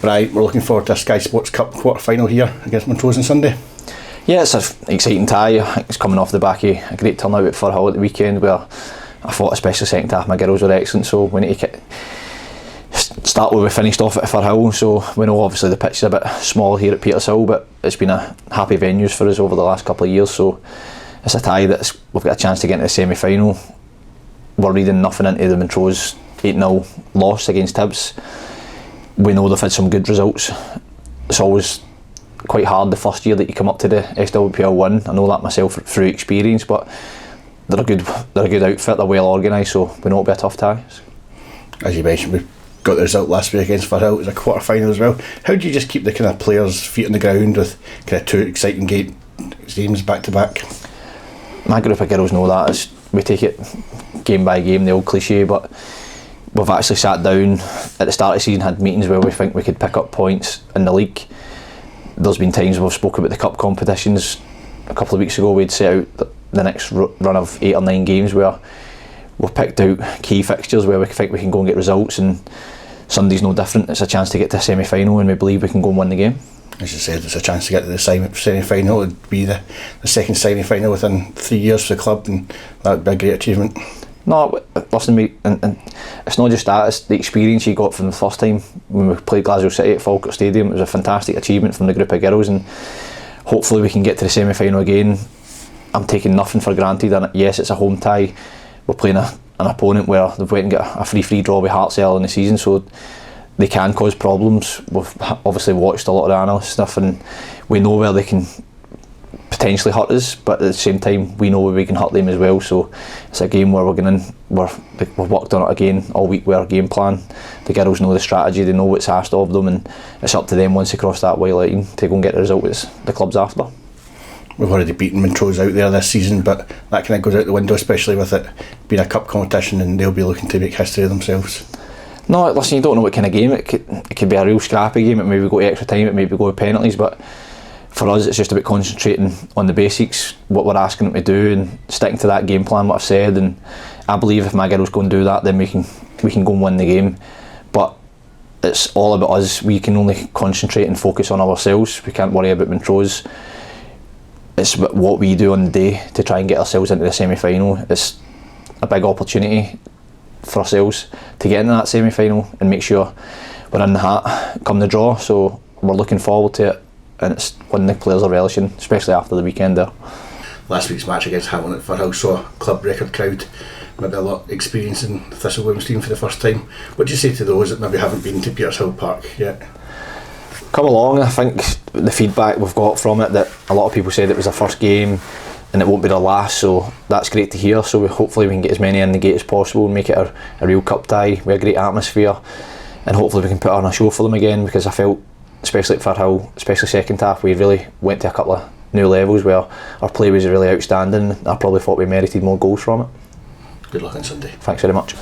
Right, we're looking forward to a SkySports Cup quarter-final here against Montrose on Sunday. Yeah, it's an exciting tie. I think it's coming off the back of a great turnout at Firhill at the weekend, where I thought especially second half my girls were excellent, so we need to start where we finished off at Firhill. So we know obviously the pitch is a bit small here at Petershill, but it's been a happy venues for us over the last couple of years, so it's a tie that we've got a chance to get into the semi-final. We're reading nothing into the Montrose 8-0 loss against Hibs. We know they've had some good results. It's always quite hard the first year that you come up to the SWPL 1. I know that myself through experience, but they're a good outfit, they're well organised, so we know it'll be a tough tie. As you mentioned, we got the result last week against Firhill. It was a quarter final as well. How do you just keep the kind of players' feet on the ground with kind of two exciting games back to back? My group of girls know that. We take it game by game, the old cliche, but we've actually sat down at the start of the season, had meetings where we think we could pick up points in the league. There's been times we've spoken about the cup competitions. A couple of weeks ago we'd set out the next run of 8 or 9 games where we've picked out key fixtures where we think we can go and get results, and Sunday's no different. It's a chance to get to a semi-final and we believe we can go and win the game. As you said, it's a chance to get to the semi-final. It would be the second semi-final within 3 years for the club, and that would be a great achievement. No, listen mate, and it's not just that, it's the experience you got from the first time when we played Glasgow City at Falkirk Stadium. It was a fantastic achievement from the group of girls, and hopefully we can get to the semi-final again. I'm taking nothing for granted, and yes, it's a home tie. We're playing an opponent where they've went and got a free draw with Hearts early in the season, so they can cause problems. We've obviously watched a lot of the analyst stuff, and we know where they can potentially hurt us, but at the same time we know where we can hurt them as well. So it's a game where we've worked on it again all week with our game plan. The girls know the strategy, they know what's asked of them, and it's up to them once they cross that white line to go and get the result that the club's after. We've already beaten Montrose out there this season, but that kind of goes out the window, especially with it being a cup competition and they'll be looking to make history of themselves. No, listen, you don't know what kind of game. It could be a real scrappy game, it maybe go to extra time, it maybe go to penalties, but for us it's just about concentrating on the basics, what we're asking them to do, and sticking to that game plan, what I've said. And I believe if my girls go and do that, then we can go and win the game. But it's all about us. We can only concentrate and focus on ourselves. We can't worry about Montrose. It's about what we do on the day to try and get ourselves into the semi-final. It's a big opportunity for ourselves to get into that semi-final and make sure we're in the hat come the draw, so we're looking forward to it, and it's one the players are relishing, especially after the weekend there. Last week's match against Hamilton at Firhill saw a club record crowd, maybe a lot experiencing Thistle Women's team for the first time. What do you say to those that maybe haven't been to Petershill Park yet? Come along. I think the feedback we've got from it, that a lot of people said it was their first game and it won't be their last, so that's great to hear. So hopefully we can get as many in the gate as possible and make it a real cup tie with a great atmosphere, and hopefully we can put on a show for them again, because I felt, especially at Firhill, especially second half, we really went to a couple of new levels where our play was really outstanding. I probably thought we merited more goals from it. Good luck on Sunday. Thanks very much.